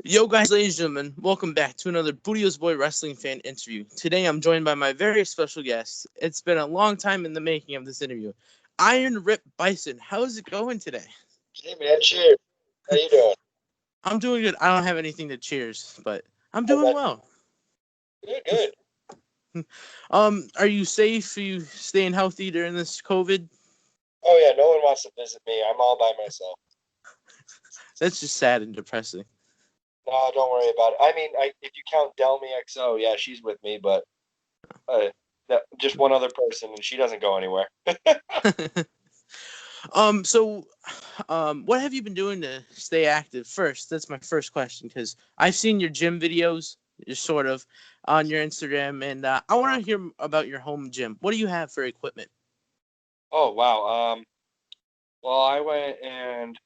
Yo, guys, ladies and gentlemen, welcome back to another Bootios Boy Wrestling fan interview. Today, I'm joined by my very special guest. It's been a long time in the making of this interview. Iron Rip Byson. How's it going today? Hey man, cheers. How you doing? I'm doing good. I don't have anything to cheers, but I'm Oh, doing that well. good, good. Are you safe? Are you staying healthy during this COVID? Oh yeah, no one wants to visit me. I'm all by myself. That's just sad and depressing. No, don't worry about it. I mean, if you count Delmy XO, yeah, she's with me, but just one other person, and she doesn't go anywhere. So, what have you been doing to stay active? First, that's my first question because I've seen your gym videos, just sort of, on your Instagram, and I want to hear about your home gym. What do you have for equipment? Oh wow. Well, I went and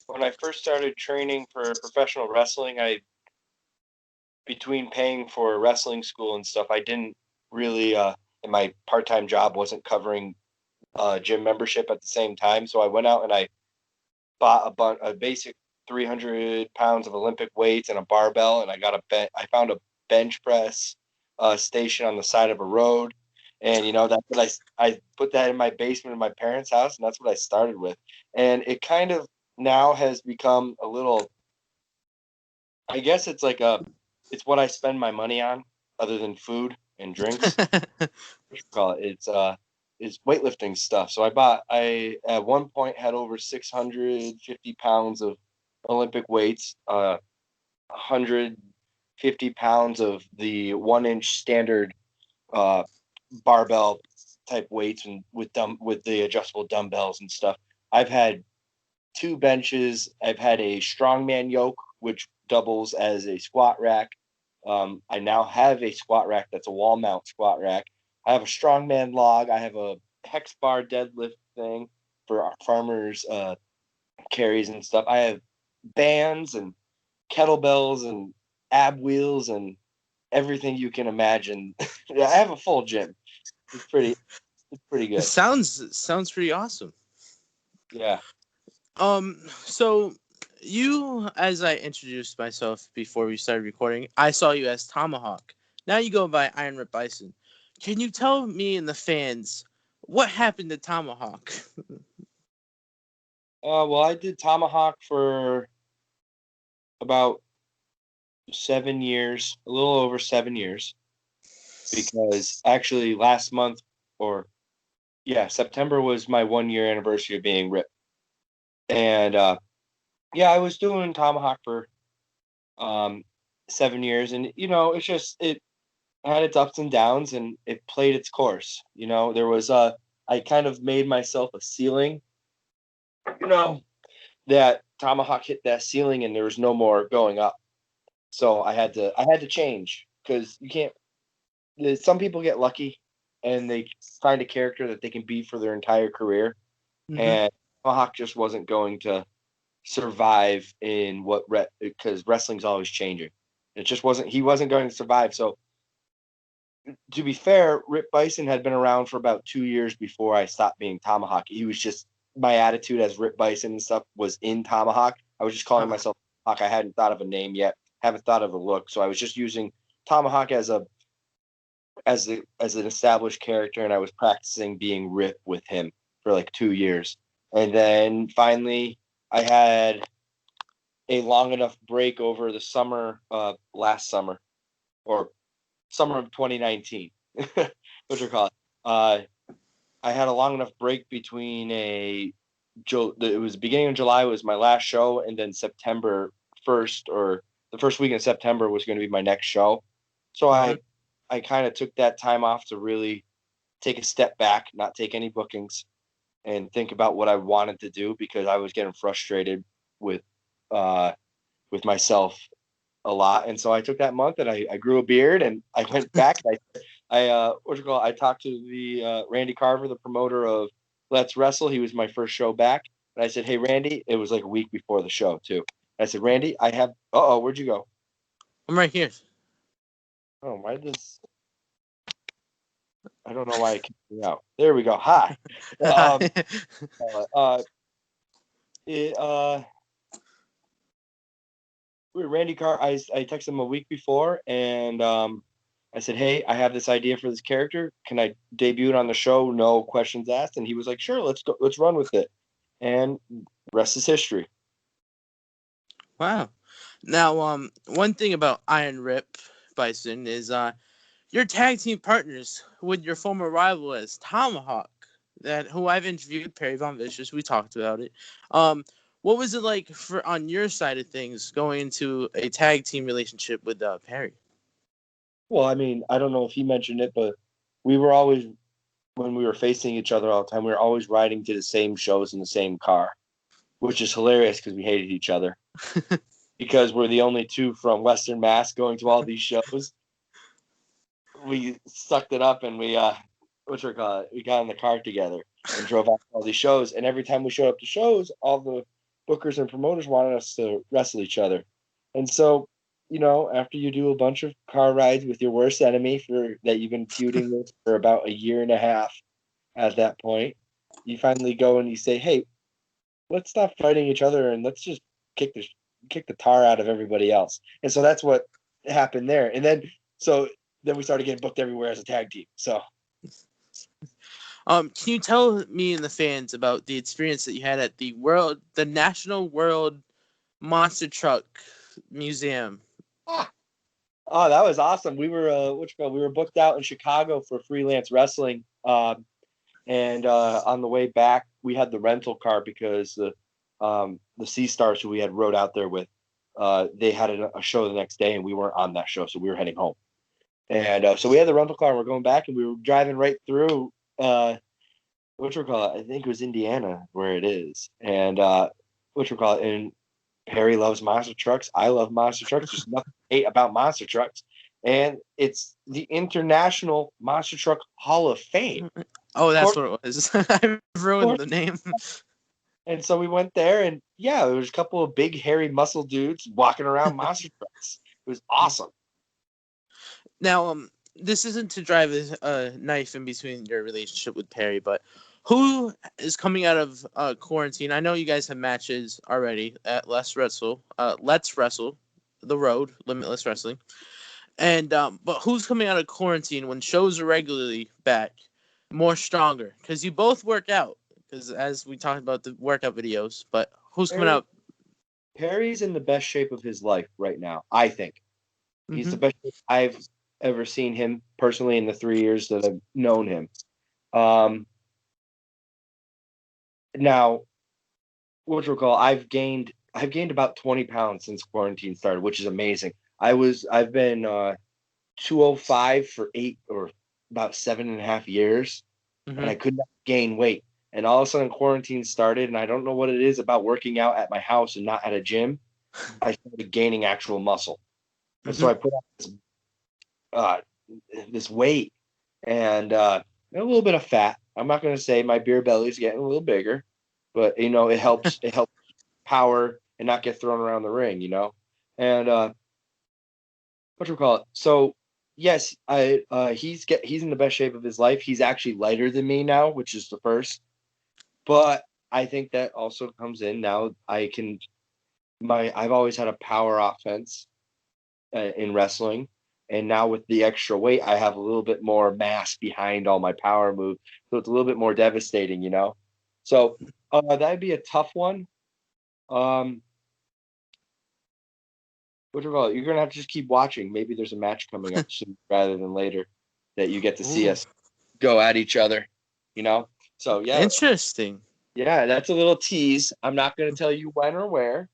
when I first started training for professional wrestling, I between paying for wrestling school and stuff, I didn't really and my part-time job wasn't covering gym membership at the same time, so I went out and I bought a basic 300 pounds of Olympic weights and a barbell, and I found a bench press station on the side of a road, and that's what I put that in my basement of my parents' house, and that's what I started with, and it kind of now has become a little. I guess it's what I spend my money on, other than food and drinks. What you call it? It's weightlifting stuff. So I at one point had over 650 pounds of Olympic weights, 150 pounds of the 1 inch standard uh, barbell type weights and with the adjustable dumbbells and stuff. I've had two benches. I've had a strongman yoke, which doubles as a squat rack. I now have a squat rack that's a wall mount squat rack. I have a strongman log. I have a hex bar deadlift thing for our farmers carries and stuff. I have bands and kettlebells and ab wheels and everything you can imagine. I have a full gym. It's pretty. It's pretty It good. sounds pretty awesome. Yeah. So you, as I introduced myself before we started recording, I saw you as Tomahawk. Now you go by Iron Rip Bison. Can you tell me and the fans what happened to Tomahawk? Well, I did Tomahawk for about 7 years, a little over 7 years, because actually last month, or yeah, September was my 1 year anniversary of being ripped. And yeah, I was doing Tomahawk for um 7 years, and it had its ups and downs, and it played its course. There was I kind of made myself a ceiling, you know, that Tomahawk hit that ceiling and there was no more going up. So I had to change because you can't. Some people get lucky and they find a character that they can be for their entire career, Mm-hmm. and Tomahawk just wasn't going to survive in because wrestling's always changing. It just wasn't. He wasn't going to survive. So to be fair, Rip Bison had been around for about 2 years before I stopped being Tomahawk. He was just my attitude as Rip Bison and stuff was in Tomahawk. I was just calling Uh-huh. myself Tomahawk. I hadn't thought of a name yet. Haven't thought of a look. So I was just using Tomahawk as an established character, and I was practicing being Rip with him for like 2 years, and then finally I had a long enough break over the summer, last summer or summer of 2019, what you call it. I had a long enough break between it was the beginning of July was my last show, and then September 1st, or the first week in September, was going to be my next show. So Uh-huh. I kind of took that time off to really take a step back, not take any bookings, and think about what I wanted to do, because I was getting frustrated with uh, with myself a lot. And so I took that month and I grew a beard, and I went back. And I talked to the Randy Carver, the promoter of Let's Wrestle. He was my first show back, and I said, "Hey Randy," it was like a week before the show too. I said, "Randy, I have." Where'd you go? I'm right here. Oh, why this? I don't know why it kicked me out. There we go. Hi. Um, uh, it, Randy Carr. I texted him a week before, and I said, "Hey, I have this idea for this character. Can I debut it on the show? No questions asked." And he was like, "Sure, let's go. Let's run with it." And rest is history. Wow. Now, one thing about Iron Rip Bison is your tag team partners with your former rival as Tomahawk, who I've interviewed, Perry Von Vicious. We talked about it. What was it like for on your side of things going into a tag team relationship with Perry? Well, I mean, I don't know if he mentioned it, but we were always, when we were facing each other all the time, we were always riding to the same shows in the same car, which is hilarious because we hated each other because we're the only two from Western Mass going to all these shows. We sucked it up and we we got in the car together and drove out to all these shows. And every time we showed up to shows, all the bookers and promoters wanted us to wrestle each other. And so, after you do a bunch of car rides with your worst enemy that you've been feuding with for about a year and a half at that point, you finally go and you say, "Hey, let's stop fighting each other and let's just kick the tar out of everybody else." And so that's what happened there. And then we started getting booked everywhere as a tag team. So, can you tell me and the fans about the experience that you had at the National World Monster Truck Museum? oh, that was awesome. We were we were booked out in Chicago for freelance wrestling. And on the way back, we had the rental car because the Sea Stars who we had rode out there with, they had a show the next day, and we weren't on that show, so we were heading home. And so we had the rental car, and we're going back, and we were driving right through I think it was Indiana where it is, and and Perry loves monster trucks. I love monster trucks. There's nothing to hate about monster trucks, and it's the International Monster Truck Hall of Fame. Oh, that's what it was. I ruined the name. And so we went there, and yeah, there was a couple of big, hairy, muscle dudes walking around monster trucks. It was awesome. Now, this isn't to drive a knife in between your relationship with Perry, but who is coming out of quarantine? I know you guys have matches already at Let's Wrestle, The Road, Limitless Wrestling, and but who's coming out of quarantine when shows are regularly back, more stronger? Because you both work out. Because as we talked about the workout videos, but who's coming out? Perry's in the best shape of his life right now. I think he's the best shape I've ever seen him personally in the 3 years that I've known him. Now, I've gained about 20 pounds since quarantine started, which is amazing. I've been 205 for about 7.5 years, and I could not gain weight. And all of a sudden quarantine started, and I don't know what it is about working out at my house and not at a gym. I started gaining actual muscle. And so I put on this weight and a little bit of fat. I'm not going to say my beer belly is getting a little bigger, but it helps power and not get thrown around the ring, And so yes, he's in the best shape of his life. He's actually lighter than me now, which is the first. But I think that also comes in now. I've always had a power offense in wrestling, and now with the extra weight, I have a little bit more mass behind all my power moves, so it's a little bit more devastating, So that'd be a tough one. You're gonna have to just keep watching. Maybe there's a match coming up soon rather than later that you get to see us go at each other, So yeah, interesting. Yeah, that's a little tease. I'm not going to tell you when or where,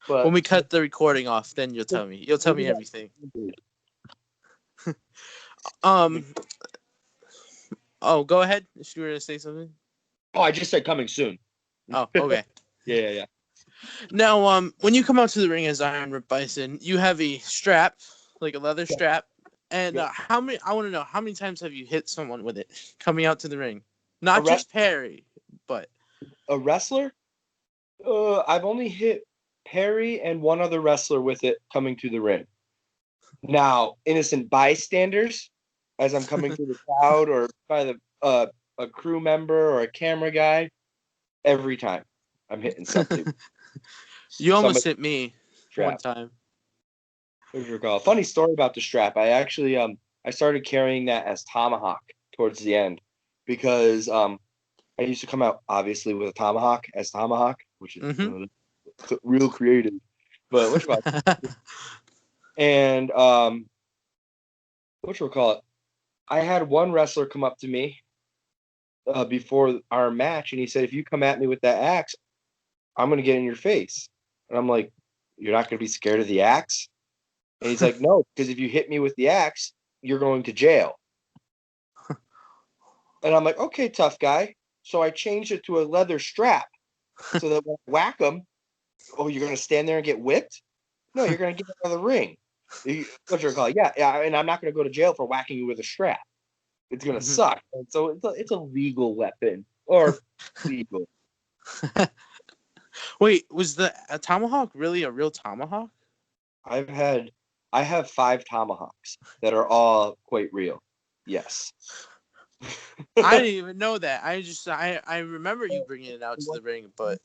but when we cut the recording off, then you'll tell me. You'll tell me everything. Oh, go ahead. If you were to say something. Oh, I just said coming soon. Oh, okay. Yeah. Now, when you come out to the ring as Iron Rip Bison, you have a strap, like a leather strap. And I want to know, how many times have you hit someone with it coming out to the ring? Not just Perry, but a wrestler. I've only hit Perry and one other wrestler with it coming to the ring. Now, innocent bystanders, as I'm coming through the crowd, or by a crew member or a camera guy, every time I'm hitting something. You almost hit me one time. What do you recall? Funny story about the strap. I actually I started carrying that as Tomahawk towards the end because I used to come out obviously with a Tomahawk as Tomahawk, which is Mm-hmm. real creative. But what you call it? And what you call it? I had one wrestler come up to me before our match, and he said, "If you come at me with that axe, I'm gonna get in your face." And I'm like, "You're not gonna be scared of the axe?" And he's like, "No, because if you hit me with the axe, you're going to jail." And I'm like, "Okay, tough guy." So I changed it to a leather strap so that when I whack him, oh, you're gonna stand there and get whipped? No, you're gonna get out of the ring. What's your call? Yeah, yeah, and I'm not gonna go to jail for whacking you with a strap. It's gonna Mm-hmm. suck. And so it's a legal weapon or legal. Wait, was the a tomahawk really a real tomahawk? I've had I have 5 tomahawks that are all quite real. Yes. I didn't even know that. I remember you bringing it out to the ring, but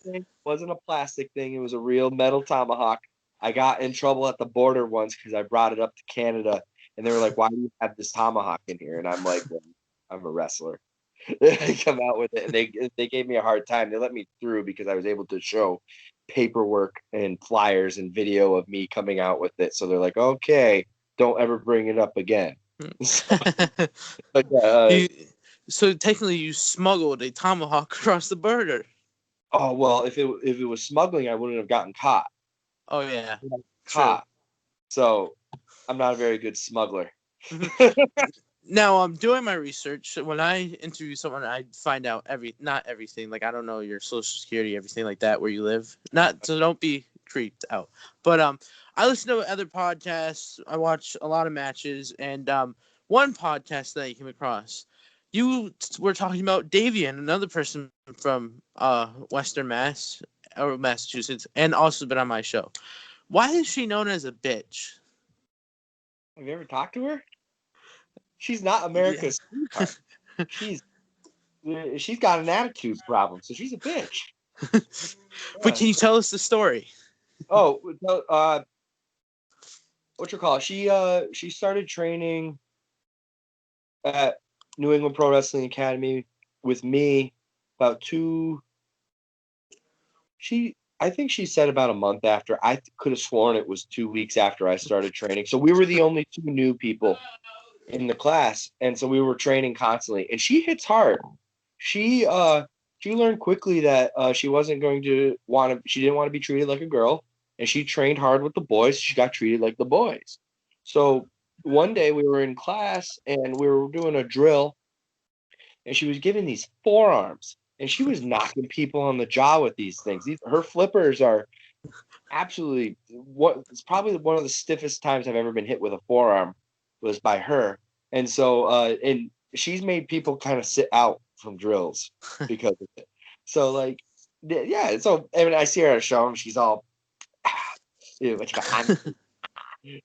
Wasn't a plastic thing. It was a real metal tomahawk. I got in trouble at the border once because I brought it up to Canada, and they were like, "Why do you have this tomahawk in here?" And I'm like, well, "I'm a wrestler." They come out with it, and they gave me a hard time. They let me through because I was able to show paperwork and flyers and video of me coming out with it. So they're like, "Okay, don't ever bring it up again." So, but, you so technically you smuggled a tomahawk across the border. oh well, if it was smuggling, I wouldn't have gotten caught. Oh yeah, true. Caught. So I'm not a very good smuggler. Now I'm doing my research. When I interview someone, I find out not everything. Like I don't know your social security, everything like that, where you live. Not so don't be creeped out. But I listen to other podcasts. I watch a lot of matches, and one podcast that I came across, you were talking about Davian, another person from Western Mass or Massachusetts, and also been on my show. Why is she known as a bitch? Have you ever talked to her? She's not Yeah. America's sweetheart. She's she's got an attitude problem, so she's a bitch. But Yeah. can you tell us the story? Oh, no, what you call it? She started training at New England Pro Wrestling Academy with me about two. I think she said about a month after. I could have sworn it was 2 weeks after I started training. So we were the only two new people in the class, and so we were training constantly. And she hits hard. She she learned quickly that she wasn't going to want to. She didn't want to be treated like a girl, and she trained hard with the boys. She got treated like the boys. So one day we were in class and we were doing a drill, and she was giving these forearms, and she was knocking people on the jaw with these things. Her flippers are absolutely what. It's probably one of the stiffest times I've ever been hit with a forearm was by her. And so and she's made people kind of sit out from drills because of it. So like yeah, so I mean I see her at a show and she's all what you got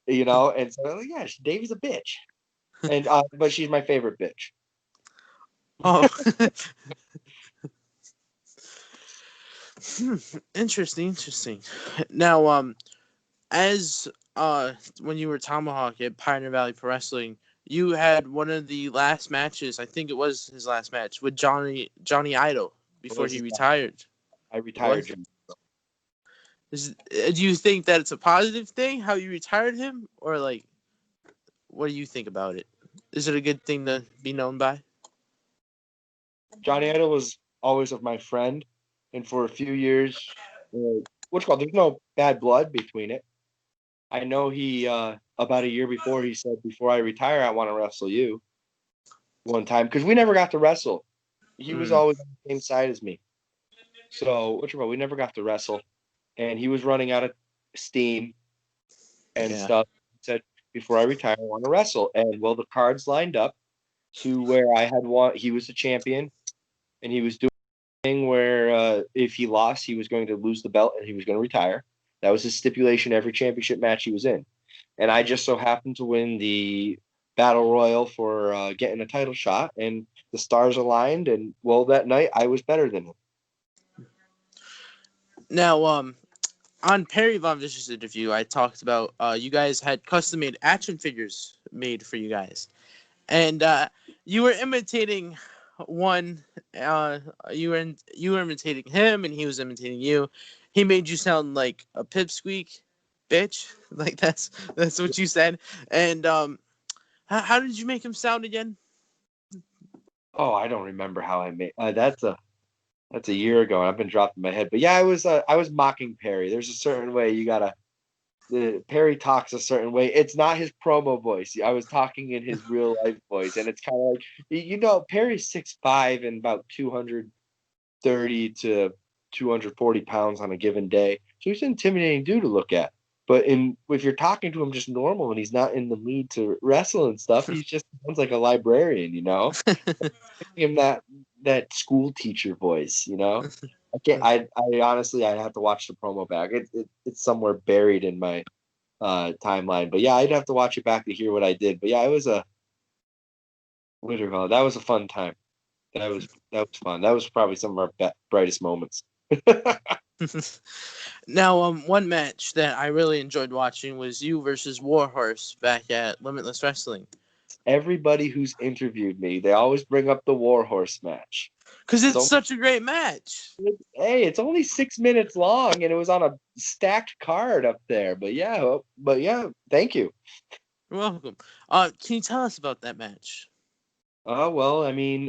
and so like, yeah, Davey's a bitch. And but she's my favorite bitch. Oh, interesting, interesting. Now, as when you were Tomahawk at Pioneer Valley Pro Wrestling, you had one of the last matches. I think it was his last match with Johnny Idol before he retired. I It was. retired Jim. Do you think that it's a positive thing how you retired him, or like, what do you think about it? Is it a good thing to be known by? Johnny Idol was always of my friend, and for a few years, what's called there's no bad blood between it. I know he about a year before he said, "Before I retire, I want to wrestle you." One time because we never got to wrestle. He was Mm, always on the same side as me, so we never got to wrestle, and he was running out of steam and yeah. stuff. He said, "Before I retire, I want to wrestle." And well, the cards lined up to where I had won. He was the champion, and he was doing a thing where if he lost, he was going to lose the belt and he was going to retire. That was his stipulation every championship match he was in. And I just so happened to win the battle royal for getting a title shot, and the stars aligned. And well, that night I was better than him. Now, on Perry Von Vicious' interview, I talked about you guys had custom made action figures made for you guys, and you were imitating one. You were imitating him, and he was imitating you. He made you sound like a pipsqueak bitch. Like that's what you said. And how did you make him sound again? Oh, I don't remember how I made that's a year ago, and I've been dropping my head. But yeah, I was mocking Perry. There's a certain way you gotta. Perry talks a certain way. It's not his promo voice. I was talking in his real life voice, and it's kind of like Perry's 6'5" and about 230 to 240 pounds on a given day. So he's an intimidating dude to look at. But if you're talking to him just normal and he's not in the mood to wrestle and stuff, he just sounds like a librarian, him that school teacher voice, I can't. I honestly, I'd have to watch the promo back. It's somewhere buried in my timeline. But yeah, I'd have to watch it back to hear what I did. But yeah, it was what do you call it? That was a fun time. That was fun. That was probably some of our brightest moments. Now, one match that I really enjoyed watching was you versus Warhorse back at Limitless Wrestling. Everybody who's interviewed me, they always bring up the Warhorse match. Because it's such a great match. Hey, it's only 6 minutes long, and it was on a stacked card up there. But yeah, thank you. You're welcome. Can you tell us about that match? Well, I mean,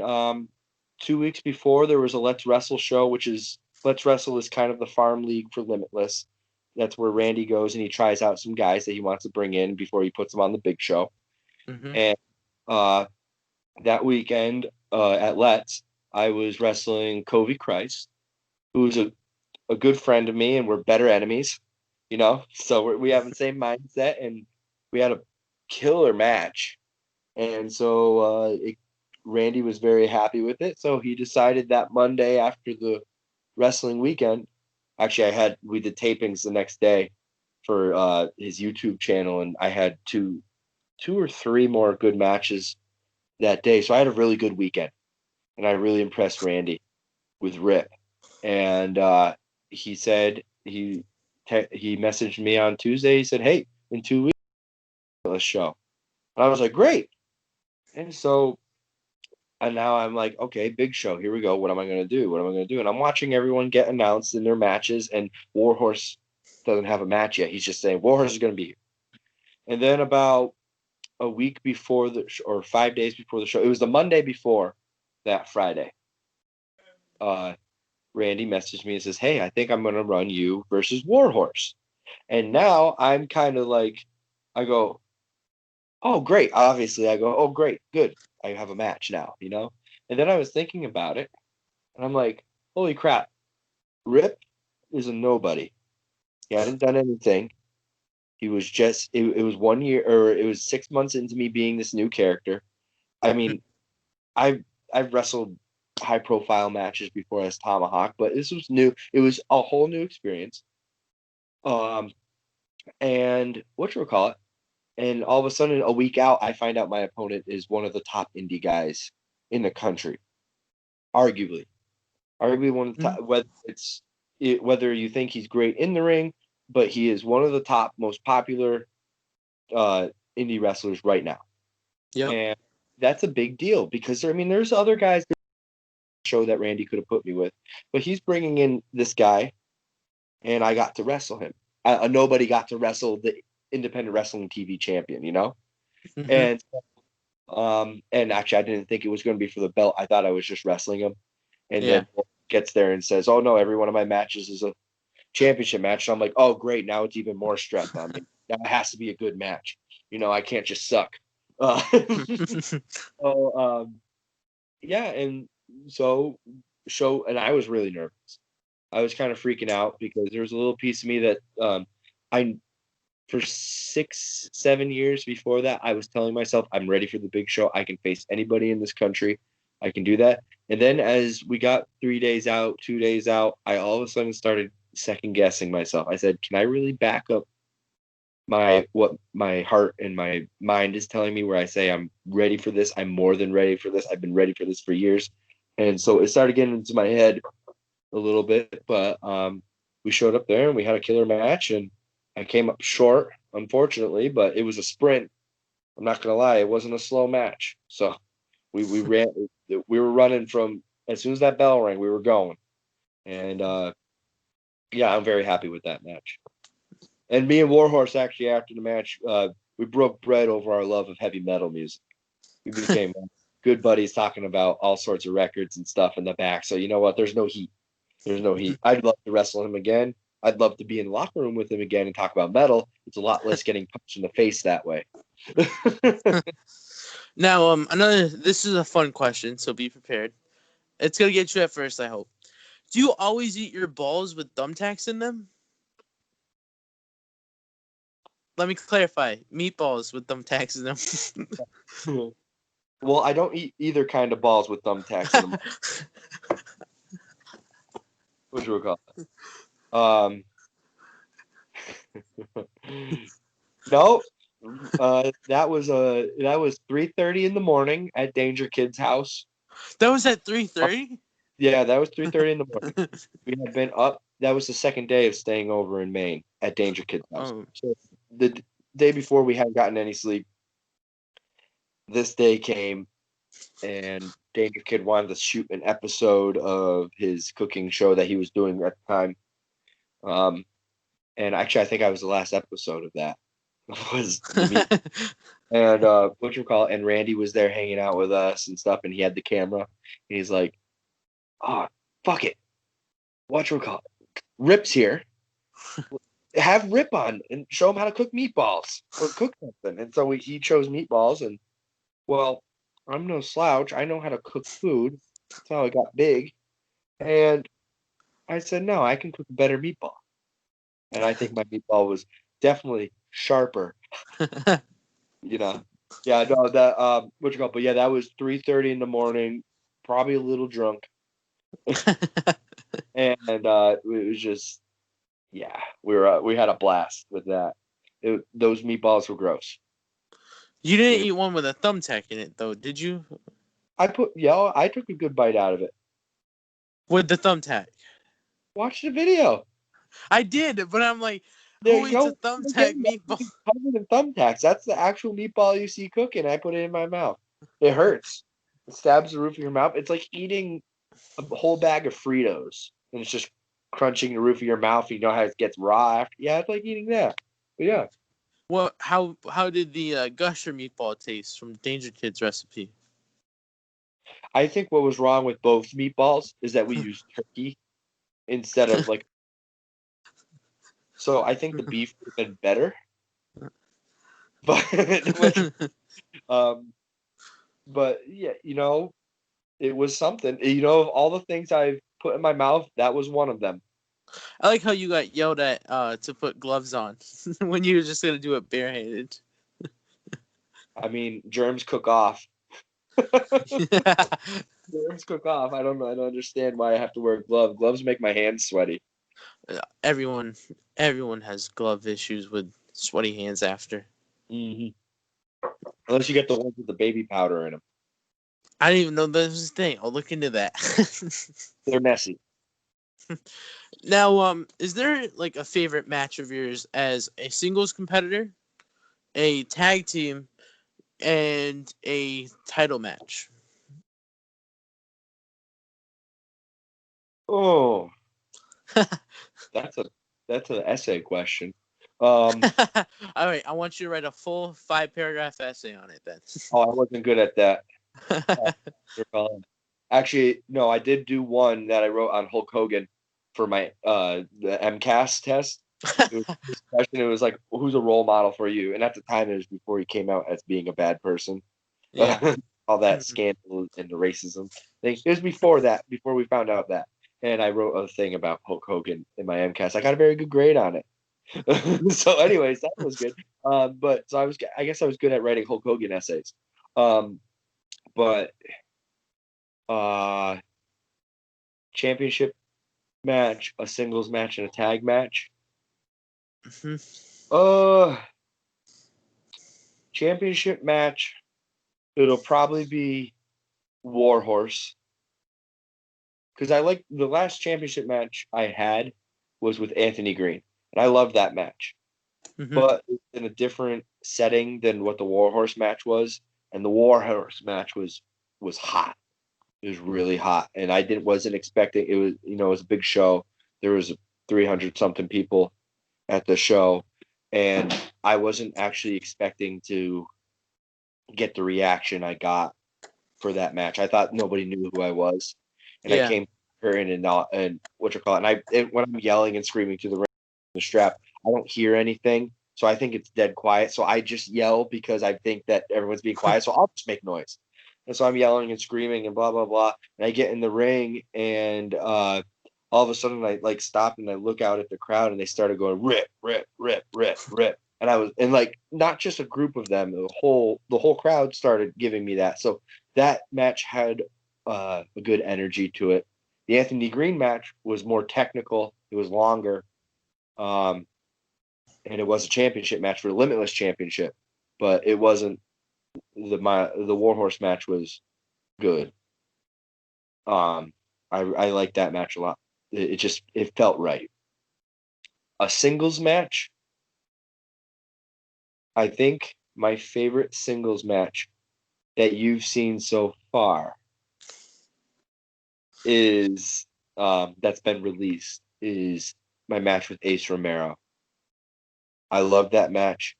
2 weeks before there was a Let's Wrestle show, which is Let's Wrestle is kind of the farm league for Limitless. That's where Randy goes and he tries out some guys that he wants to bring in before he puts them on the big show. Mm-hmm. And that weekend at Let's, I was wrestling Covey Christ, who's a good friend of me, and we're better enemies, So we have the same mindset, and we had a killer match. And so Randy was very happy with it. So he decided that Monday after the wrestling weekend, actually we did tapings the next day for his YouTube channel, and I had two or three more good matches that day. So I had a really good weekend, and I really impressed Randy with Rip. And he said he messaged me on Tuesday. He said, "Hey, in 2 weeks, let's show." And I was like, "Great." And so, and now I'm like, "Okay, big show. Here we go. What am I going to do? What am I going to do?" And I'm watching everyone get announced in their matches, and Warhorse doesn't have a match yet. He's just saying Warhorse is going to be here. And then about a week before or 5 days before the show, it was the Monday before that Friday. Randy messaged me and says, "Hey, I think I'm going to run you versus Warhorse." And now I'm kind of like, I go, "Oh, great." Obviously, I go, "Oh, great. Good. I have a match now, And then I was thinking about it, and I'm like, holy crap. Rip is a nobody. He hadn't done anything. He was just, it was 1 year, or it was 6 months into me being this new character. I mean, I've wrestled high profile matches before as Tomahawk, but this was new. It was a whole new experience. And whatchamacallit, and all of a sudden, a week out, I find out my opponent is one of the top indie guys in the country, arguably one of the top. Whether you think he's great in the ring, but he is one of the top, most popular indie wrestlers right now. Yeah, and that's a big deal because there's other guys that show that Randy could have put me with, but he's bringing in this guy, and I got to wrestle him. Nobody got to wrestle the independent wrestling TV champion, Mm-hmm. And actually I didn't think it was going to be for the belt. I thought I was just wrestling him, and then gets there and says, "Oh no, every one of my matches is a championship match." So I'm like, "Oh great, now it's even more stress on me. Now it has to be a good match. I can't just suck." Yeah, and so and I was really nervous. I was kind of freaking out because there was a little piece of me that for 6-7 years before that, I was telling myself, I'm ready for the big show. I can face anybody in this country. I can do that. And then as we got 3 days out, 2 days out, I all of a sudden started second guessing myself. I said, can I really back up what my heart and my mind is telling me, where I say I'm ready for this? I'm more than ready for this. I've been ready for this for years. And so it started getting into my head a little bit, but we showed up there and we had a killer match, and I came up short, unfortunately, but it was a sprint. I'm not gonna lie, it wasn't a slow match. So we ran, we were running from as soon as that bell rang, we were going, and yeah, I'm very happy with that match. And me and Warhorse actually after the match, we broke bread over our love of heavy metal music. We became good buddies talking about all sorts of records and stuff in the back. So you know what? There's no heat. There's no heat. I'd love to wrestle him again. I'd love to be in the locker room with him again and talk about metal. It's a lot less getting punched in the face that way. Now, this is a fun question, so be prepared. It's gonna get you at first, I hope. Do you always eat your balls with thumbtacks in them? Let me clarify. Meatballs with thumbtacks in them. Well, I don't eat either kind of balls with thumbtacks in them. What you call it? No, that was 3:30 in the morning at Danger Kid's house. That was at 3:30? Yeah, that was 3:30 in the morning. We had been up. That was the second day of staying over in Maine at Danger Kid's house. Oh. So the day before we hadn't gotten any sleep. This day came, and Danger Kid wanted to shoot an episode of his cooking show that he was doing at the time. And actually, I think I was the last episode of that. And what you call it? And Randy was there hanging out with us and stuff, and he had the camera. And he's like, "Oh, fuck it, what you call it? Rip's here. Have Rip on and show him how to cook meatballs or cook something." And so he chose meatballs, and well, I'm no slouch. I know how to cook food. That's how I got big. And I said, no, I can cook a better meatball. And I think my meatball was definitely sharper. You know. Yeah, no, that what you call it? But yeah, that was 3:30 in the morning, probably a little drunk. And it was just yeah, we had a blast with that. Those meatballs were gross. You didn't eat one with a thumbtack in it, though, did you? I took a good bite out of it. With the thumbtack. Watch the video. I did, but I'm like, There who you eats go. a thumbtack meatball? Covered in thumbtacks. That's the actual meatball you see cooking. I put it in my mouth. It hurts. It stabs the roof of your mouth. It's like eating a whole bag of Fritos, and it's just crunching the roof of your mouth. You know how it gets raw after. Yeah, it's like eating that. But yeah. Well, how did the Gusher meatball taste from Danger Kid's recipe? I think what was wrong with both meatballs is that we used turkey instead of like. So I think the beef would have been better. But yeah, it was something. Of all the things I've put in my mouth, that was one of them. I like how you got yelled at to put gloves on when you were just gonna do it barehanded. I mean, germs cook off. Germs cook off. I don't know. I don't understand why I have to wear gloves. Gloves make my hands sweaty. Everyone has glove issues with sweaty hands after. Mm-hmm. Unless you get the ones with the baby powder in them. I didn't even know that was a thing. I'll look into that. They're messy. Now, is there like a favorite match of yours as a singles competitor, a tag team, and a title match? Oh, that's an essay question. All right, I want you to write a full 5-paragraph essay on it then. I wasn't good at that. Actually, no, I did do one that I wrote on Hulk Hogan for my the MCAS test. It was like, who's a role model for you? And at the time, it was before he came out as being a bad person. Yeah. All that scandal and the racism thing. It was before that, before we found out that. And I wrote a thing about Hulk Hogan in my MCAS. I got a very good grade on it. So, anyways, that was good. But so I guess I was good at writing Hulk Hogan essays. But championship match, a singles match, and a tag match. Mm-hmm. Championship match. It'll probably be Warhorse. Because I like the last championship match I had was with Anthony Green, and I loved that match. Mm-hmm. But in a different setting than what the Warhorse match was, and the Warhorse match was hot. It was really hot, and I wasn't expecting it was it was a big show. There was 300 something people at the show, and I wasn't actually expecting to get the reaction I got for that match. I thought nobody knew who I was, and I Yeah. came here and what you call it. When I'm yelling and screaming to the ring, the strap, I don't hear anything, so I think it's dead quiet. So I just yell because I think that everyone's being quiet. So I'll just make noise, and so I'm yelling and screaming and blah blah blah. And I get in the ring, and all of a sudden I like stop and I look out at the crowd, and they started going rip rip rip rip rip. And I was, and like, not just a group of them, the whole crowd started giving me that. So that match had a good energy to it. The Anthony Green match was more technical. It was longer, and it was a championship match for the Limitless Championship, but it wasn't the Warhorse match was good. I liked that match a lot. It felt right. A singles match. I think my favorite singles match that you've seen so far is that's been released is my match with Ace Romero. I love that match.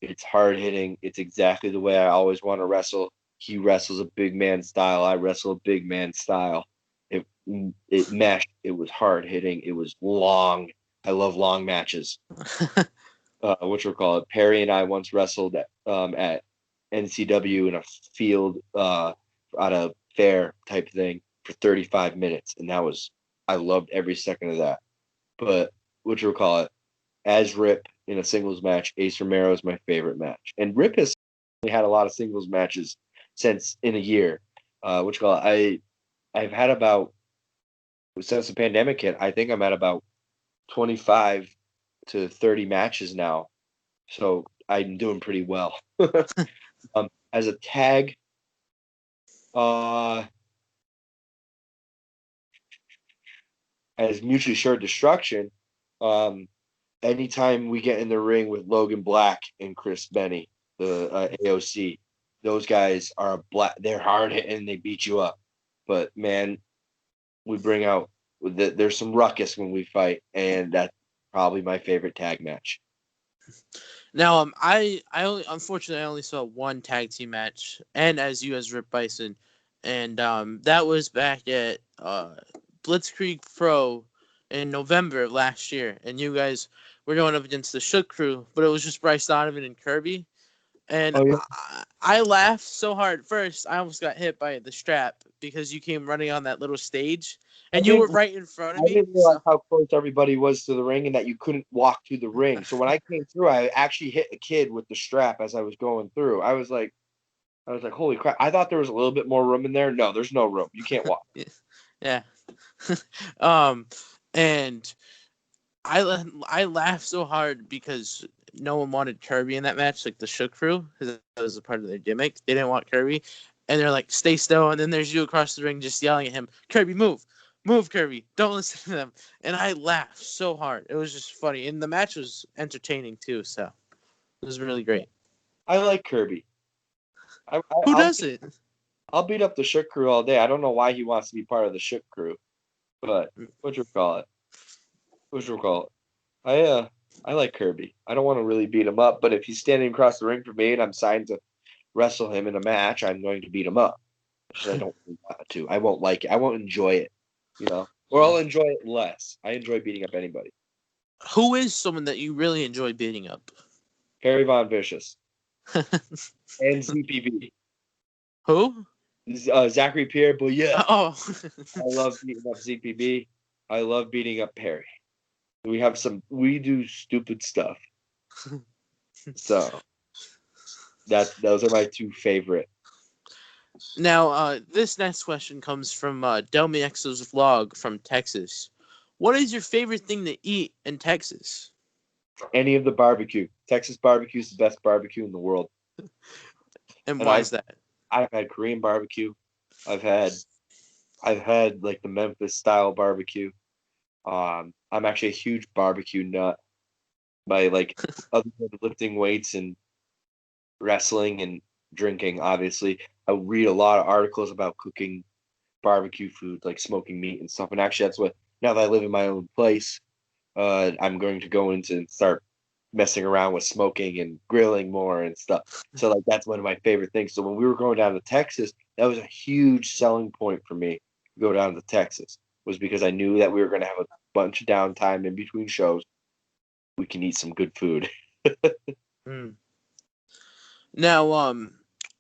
It's hard hitting. It's exactly the way I always want to wrestle. He wrestles a big man style. I wrestle a big man style. It it meshed. It was hard hitting. It was long. I love long matches. Which we'll call it. Perry and I once wrestled at NCW in a field at a fair type thing for 35 minutes, and I loved every second of that. But what you call it, as Rip in a singles match, Ace Romero is my favorite match, and Rip has had a lot of singles matches since in a year. Which you call it, I've had about since the pandemic hit. I think I'm at about 25 to 30 matches now, so I'm doing pretty well. As a tag, uh, as Mutually Assured Destruction, um, anytime we get in the ring with Logan Black and Chris Benny, the AOC, those guys are black. They're hard hitting. They beat you up, but man, we bring out. There's some ruckus when we fight, and that's probably my favorite tag match. Now, unfortunately I only saw one tag team match, and as you as Rip Bison, and that was back at Blitzkrieg Pro in November of last year, and you guys were going up against the Shook Crew, but it was just Bryce Donovan and Kirby, and Oh yeah, I laughed so hard. First, I almost got hit by the strap because you came running on that little stage, I and you were didn't. right in front of I me. didn't realize So how close everybody was to the ring and that you couldn't walk to the ring. So when I came through, I actually hit a kid with the strap as I was going through. I was like, holy crap. I thought there was a little bit more room in there. No, there's no room. You can't walk. yeah, and I laughed so hard because no one wanted Kirby in that match, like the Shook Crew, because that was a part of their gimmick. They didn't want Kirby, and they're like, "Stay still." And then there's you across the ring just yelling at him, "Kirby, move, move, Kirby! Don't listen to them." And I laughed so hard. It was just funny, and the match was entertaining too. So it was really great. I like Kirby. Who does it? I'll beat up the Shook Crew all day. I don't know why he wants to be part of the Shook Crew, but what you call it? What you call it? I like Kirby. I don't want to really beat him up, but if he's standing across the ring from me and I'm signed to wrestle him in a match, I'm going to beat him up. Which I don't really want to. I won't like it. I won't enjoy it, or I'll enjoy it less. I enjoy beating up anybody. Who is someone that you really enjoy beating up? Perry Von Vicious and ZPV. Who? Zachary Pierre, but yeah, Oh, I love beating up ZPB. I love beating up Perry. We do stupid stuff. So those are my two favorite. Now, this next question comes from Delmiexo's vlog from Texas. What is your favorite thing to eat in Texas? Any of the barbecue. Texas barbecue is the best barbecue in the world. And And why is that? I've had Korean barbecue. I've had like the Memphis style barbecue. I'm actually a huge barbecue nut. By like other than lifting weights and wrestling and drinking, obviously, I read a lot of articles about cooking barbecue food, like smoking meat and stuff. And actually, that's what now that I live in my own place, I'm going to go into and start messing around with smoking and grilling more and stuff. So like that's one of my favorite things. So when we were going down to Texas, that was a huge selling point for me to go down to Texas, was because I knew that we were going to have a bunch of downtime in between shows. We can eat some good food. Mm. Now,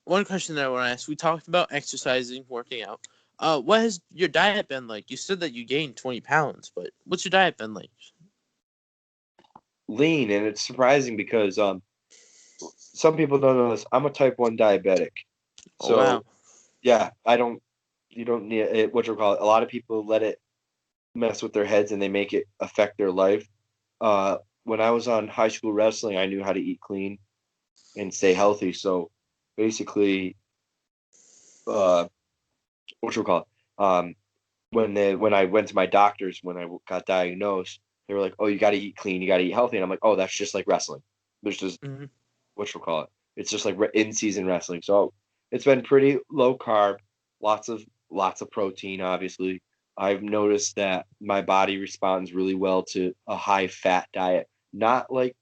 one question that I want to ask: we talked about exercising, working out. What has your diet been like? You said that you gained 20 pounds, but what's your diet been like? Lean, and it's surprising because some people don't know this. I'm a type 1 diabetic. Oh wow. So yeah, I don't you don't need it, what you call it. A lot of people let it mess with their heads and they make it affect their life. When I was on high school wrestling, I knew how to eat clean and stay healthy. So basically, uh, what you call it? When I went to my doctors when I got diagnosed, they were like, "Oh, you got to eat clean, you got to eat healthy," and I'm like, "Oh, that's just like wrestling. There's just Hmm. what you call it. It's just like in season wrestling." So it's been pretty low carb, lots of protein. Obviously, I've noticed that my body responds really well to a high fat diet, not like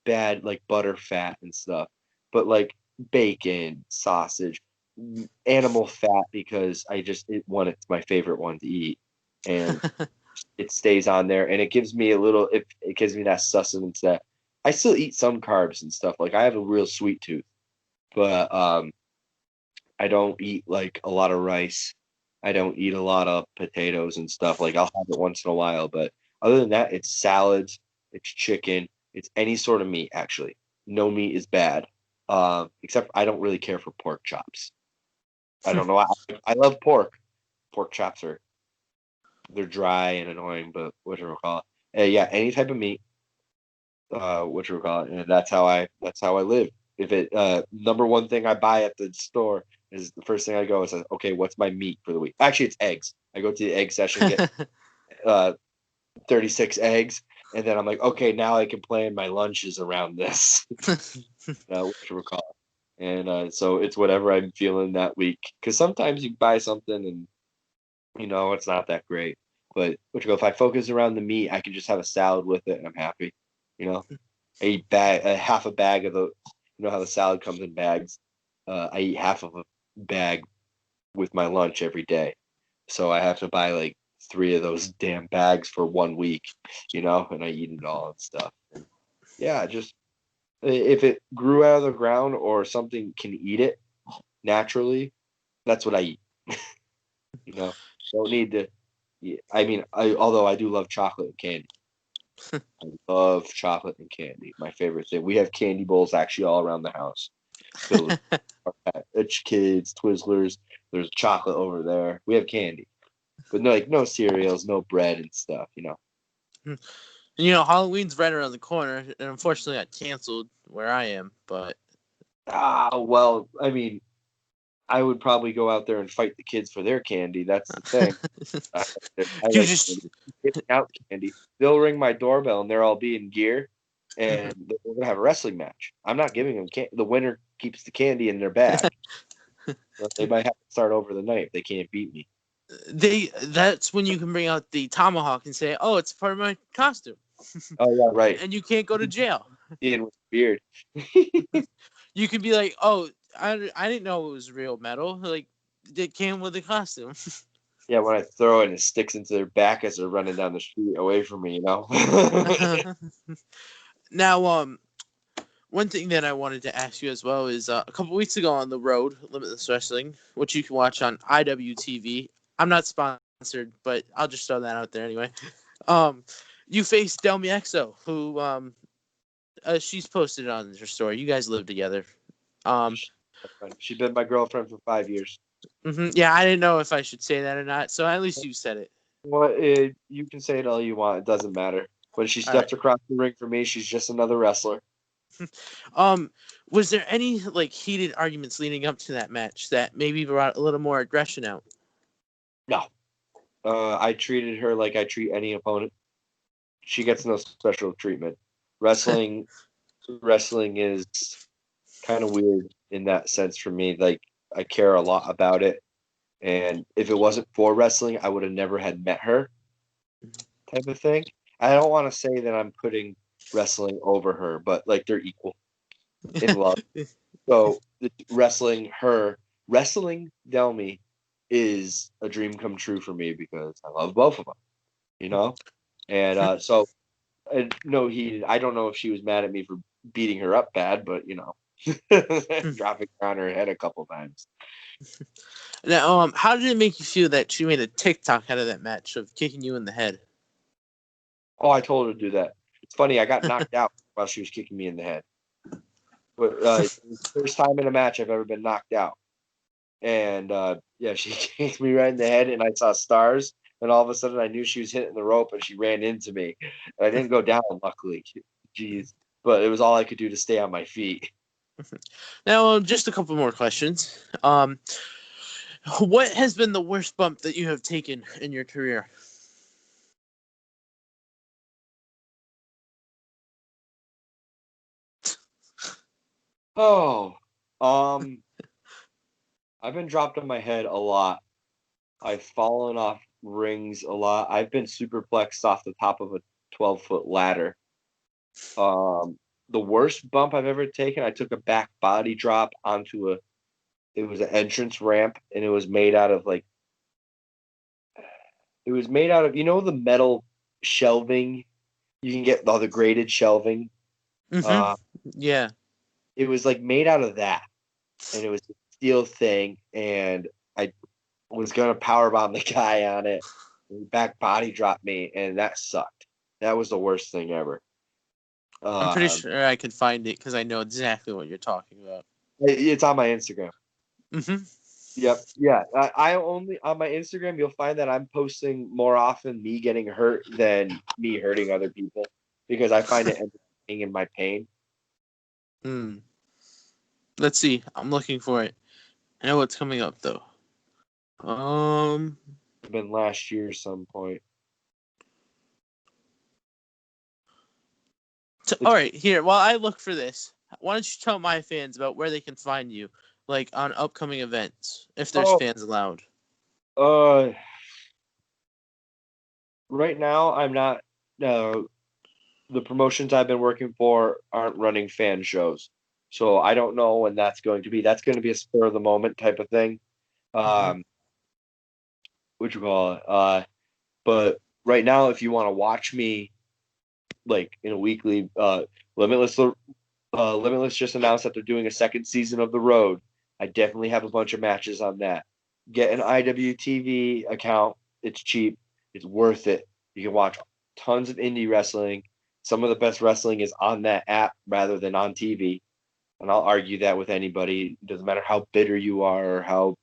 bad like butter fat and stuff, but like bacon, sausage, animal fat because it's my favorite one to eat, and it stays on there and it gives me it gives me that sustenance that I still eat some carbs and stuff. Like I have a real sweet tooth, but I don't eat like a lot of rice. I don't eat a lot of potatoes and stuff. Like I'll have it once in a while, but other than that, it's salads, it's chicken, it's any sort of meat actually. No meat is bad. Except I don't really care for pork chops. I don't know. I love pork. Pork chops they're dry and annoying, but what do you call it? Yeah, any type of meat. What do you call it? And that's how I live. If it number one thing I buy at the store is the first thing I go is okay, what's my meat for the week? Actually, it's eggs. I go to the egg section, get 36 eggs, and then I'm like, okay, now I can plan my lunches around this. What you recall. And so it's whatever I'm feeling that week. Because sometimes you buy something and it's not that great. But if I focus around the meat, I can just have a salad with it and I'm happy. You know, I eat half a bag of the, how the salad comes in bags. I eat half of a bag with my lunch every day. So I have to buy like 3 of those damn bags for 1 week, and I eat it all and stuff. And yeah, just if it grew out of the ground or something can eat it naturally, that's what I eat. Don't need to. Yeah, I mean, although I do love chocolate and candy. I love chocolate and candy. My favorite thing. We have candy bowls actually all around the house filled with rich kids, Twizzlers. There's chocolate over there. We have candy, but no cereals, no bread and stuff. Halloween's right around the corner, and unfortunately, got canceled where I am. But Well, I mean, I would probably go out there and fight the kids for their candy. That's the thing. I you like just giving out candy. They'll ring my doorbell and they'll all be in gear, and we're gonna have a wrestling match. I'm not giving them candy. The winner keeps the candy in their bag. So they might have to start over the night if they can't beat me. that's when you can bring out the tomahawk and say, "Oh, it's part of my costume," Oh yeah, right. and you can't go to jail. Ian with beard. You could be like, "Oh, I didn't know it was real metal. Like it came with the costume." Yeah, when I throw it and it sticks into their back as they're running down the street away from me, Now, one thing that I wanted to ask you as well is a couple weeks ago on the road, Limitless Wrestling, which you can watch on IWTV. I'm not sponsored, but I'll just throw that out there anyway. You faced Delmi Exo, who she's posted on her story. You guys live together. She's been my girlfriend for 5 years. Yeah, I didn't know if I should say that or not, so at least you said it. Well, you can say it all you want. It doesn't matter. When she All right. steps across the ring for me, she's just another wrestler. Was there any like heated arguments leading up to that match that maybe brought a little more aggression out? No. I treated her like I treat any opponent. she gets no special treatment. Wrestling is kind of weird in that sense for me. Like, I care a lot about it, and if it wasn't for wrestling, I would have never had met her, type of thing. I don't want to say that I'm putting wrestling over her, but like they're equal in love. So wrestling Delmy is a dream come true for me because I love both of them, you know. And so no, I don't know if she was mad at me for beating her up bad, but dropping her on her head a couple times. Now, how did it make you feel that she made a TikTok out of that match of kicking you in the head? Oh, I told her to do that. It's funny, I got knocked out while she was kicking me in the head. But it was the first time in a match I've ever been knocked out. And yeah, she kicked me right in the head, and I saw stars. And all of a sudden, I knew she was hitting the rope, and she ran into me. And I didn't go down, luckily. Jeez, but it was all I could do to stay on my feet. Now, just a couple more questions. What has been the worst bump that you have taken in your career? Oh, I've been dropped on my head a lot. I've fallen off rings a lot. I've been superplexed off the top of a 12-foot ladder. The worst bump I've ever taken, I took a back body drop onto it was an entrance ramp, and it was made out of the metal shelving you can get, all the graded shelving. Mm-hmm. Yeah. It was like made out of that, and it was a steel thing, and I was gonna powerbomb the guy on it. And back body dropped me, and that sucked. That was the worst thing ever. I'm pretty sure I could find it because I know exactly what you're talking about. It's on my Instagram. Mm-hmm. Yep. Yeah. I only on my Instagram, you'll find that I'm posting more often me getting hurt than me hurting other people because I find it entertaining in my pain. Let's see. I'm looking for it. I know what's coming up though. It's been last year some point. All right, here. While I look for this, why don't you tell my fans about where they can find you, like on upcoming events, if there's fans allowed. Right now I'm not. The promotions I've been working for aren't running fan shows, so I don't know when that's going to be. That's going to be a spur of the moment type of thing. What you call it? But right now, if you want to watch me, like in a weekly, Limitless just announced that they're doing a second season of The Road. I definitely have a bunch of matches on that. Get an IWTV account. It's cheap. It's worth it. You can watch tons of indie wrestling. Some of the best wrestling is on that app rather than on TV. And I'll argue that with anybody. It doesn't matter how bitter you are or how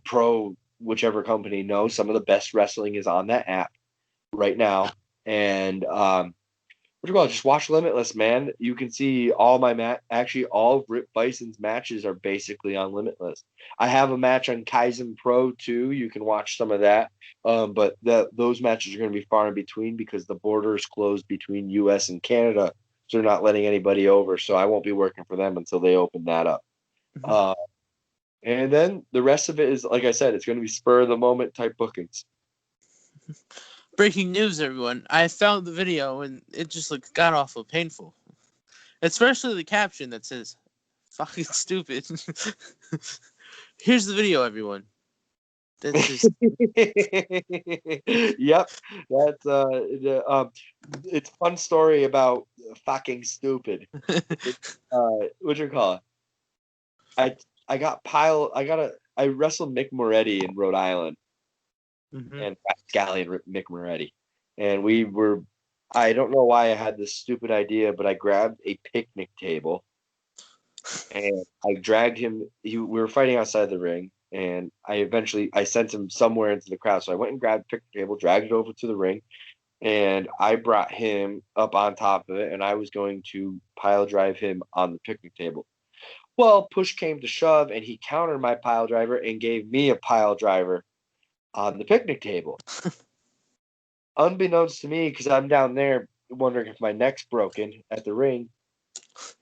pro whichever company. No, some of the best wrestling is on that app right now. And just watch Limitless, man. You can see all my actually all of Rip Bison's matches are basically on Limitless. I have a match on Kaizen Pro too. You can watch some of that. But those matches are going to be far in between because the border is closed between US and Canada. So they're not letting anybody over. So I won't be working for them until they open that up. And then the rest of it is, like I said, it's going to be spur of the moment type bookings. Breaking news, everyone. I found the video and it just looks god awful painful. Especially the caption that says, fucking stupid. Here's the video, everyone. That's just... Yep. That's it's a fun story about fucking stupid. What you call it? I wrestled Mick Moretti in Rhode Island. And Scallion Mick Moretti. And I don't know why I had this stupid idea, but I grabbed a picnic table and I dragged him. We were fighting outside the ring, and I sent him somewhere into the crowd. So I went and grabbed a picnic table, dragged it over to the ring, and I brought him up on top of it, and I was going to pile drive him on the picnic table. Well, push came to shove, and he countered my pile driver and gave me a pile driver on the picnic table. unbeknownst to me, because I'm down there wondering if my neck's broken at the ring,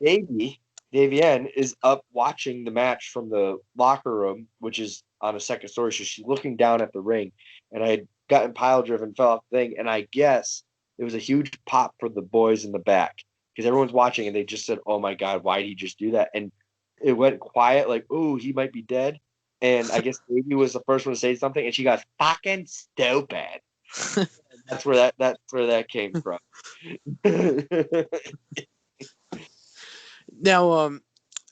Davienne is up watching the match from the locker room, which is on a second story. So she's looking down at the ring, and I had gotten pile driven, fell off the thing, and I guess it was a huge pop for the boys in the back because everyone's watching, and they just said, "Oh my God, why did he just do that?" And it went quiet, like, "Ooh, he might be dead." And I guess Davy was the first one to say something, and she got fucking stupid. That's where that came from. Now,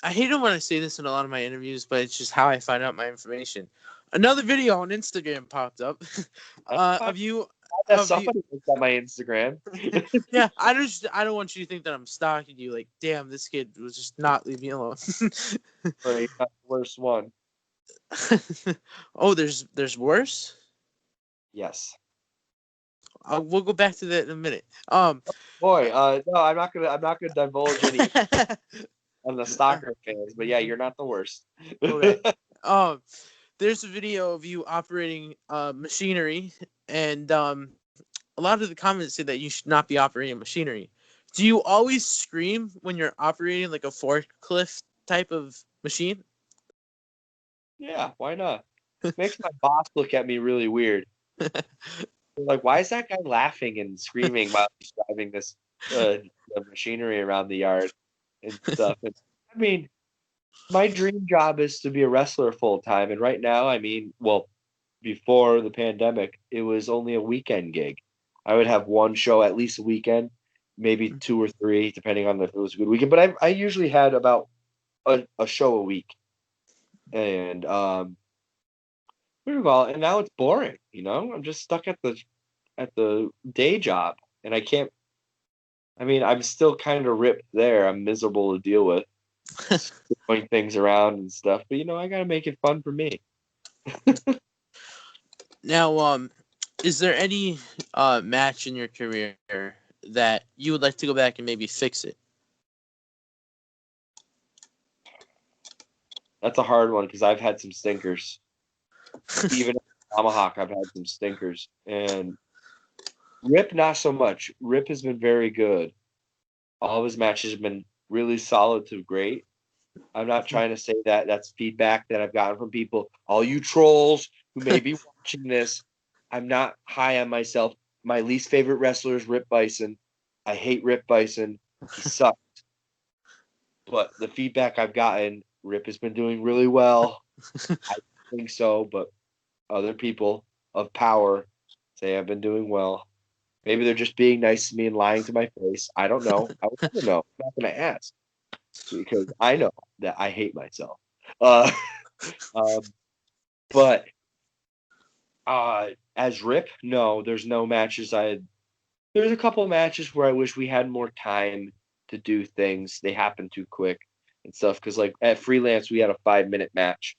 I hate it when I say this in a lot of my interviews, but it's just how I find out my information. Another video on Instagram popped up of you. Somebody looked at my Instagram. Yeah, I don't want you to think that I'm stalking you. Like, damn, this kid was just not leave me alone. Right, not the worst one. Oh, there's worse. Yes. We'll go back to that in a minute. Boy, no, I'm not gonna divulge any on the stalker fans, but yeah, you're not the worst. Okay. There's a video of you operating machinery, and a lot of the comments say that you should not be operating machinery. Do you always scream when you're operating like a forklift type of machine? Yeah, why not? Makes my boss look at me really weird. Like, why is that guy laughing and screaming while he's driving this the machinery around the yard and stuff? And, I mean, my dream job is to be a wrestler full time, and right now, I mean, well, before the pandemic, it was only a weekend gig. I would have one show at least a weekend, maybe two or three, depending on if it was a good weekend. But I usually had about a show a week, and well, and now it's boring. I'm just stuck at the day job, and I can't. I mean, I'm still kind of ripped there. I'm miserable to deal with, throwing things around and stuff. But I gotta make it fun for me. Now, is there any match in your career that you would like to go back and maybe fix it? That's a hard one because I've had some stinkers. Even Tomahawk, I've had some stinkers, and Rip not so much. Rip has been very good. All of his matches have been really solid to great. I'm not trying to say that. That's feedback that I've gotten from people. All you trolls who may be watching this, I'm not high on myself. My least favorite wrestler is Rip Byson. I hate Rip Byson. He sucks. But the feedback I've gotten, Rip has been doing really well. I think so, but other people of power say I've been doing well. Maybe they're just being nice to me and lying to my face. I don't know. I would never know. I'm not going to ask because I know that I hate myself. Uh, but as Rip, no, there's no matches. There's a couple matches where I wish we had more time to do things. They happen too quick and stuff. Because like at Freelance, we had a 5-minute match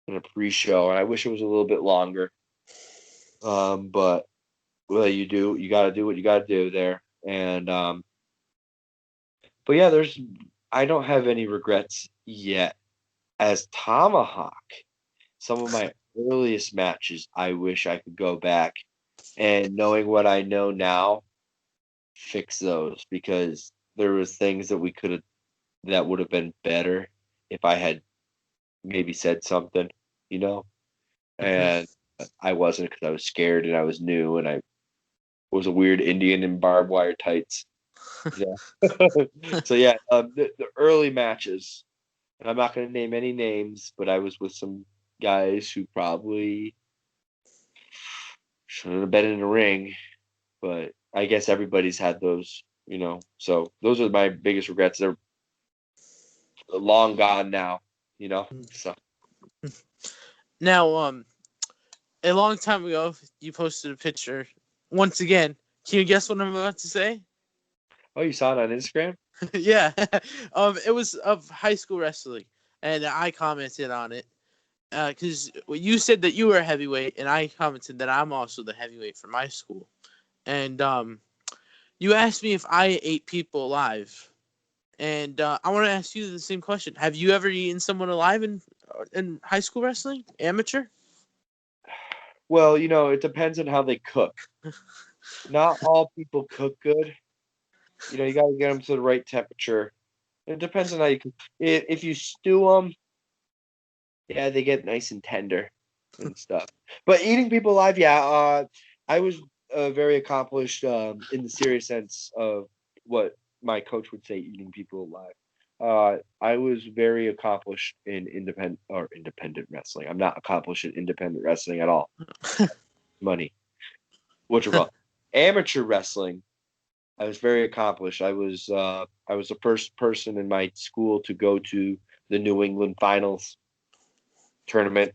in a pre-show, and I wish it was a little bit longer. But well, you got to do what you got to do there, and but yeah, I don't have any regrets yet. As Tomahawk, some of my earliest matches, I wish I could go back and knowing what I know now, fix those because there was things that that would have been better if I had maybe said something, and I wasn't because I was scared and I was new and I was a weird Indian in barbed wire tights. Yeah. So yeah, the early matches, and I'm not going to name any names, but I was with some guys who probably shouldn't have been in the ring, but I guess everybody's had those, So those are my biggest regrets. They're long gone now, So Now, a long time ago, you posted a picture. Once again, can you guess what I'm about to say? Oh, you saw it on Instagram? Yeah. It was of high school wrestling, and I commented on it because you said that you were a heavyweight, and I commented that I'm also the heavyweight for my school. And you asked me if I ate people alive, and I want to ask you the same question. Have you ever eaten someone alive in high school wrestling, amateur? Well, it depends on how they cook. Not all people cook good. You know, you got to get them to the right temperature. It depends on how you cook. If you stew them, yeah, they get nice and tender and stuff. But eating people alive, yeah, I was very accomplished in the serious sense of what my coach would say, eating people alive. I was very accomplished in independent wrestling. I'm not accomplished in independent wrestling at all. Money, what you call amateur wrestling. I was very accomplished. I was the first person in my school to go to the New England finals tournament.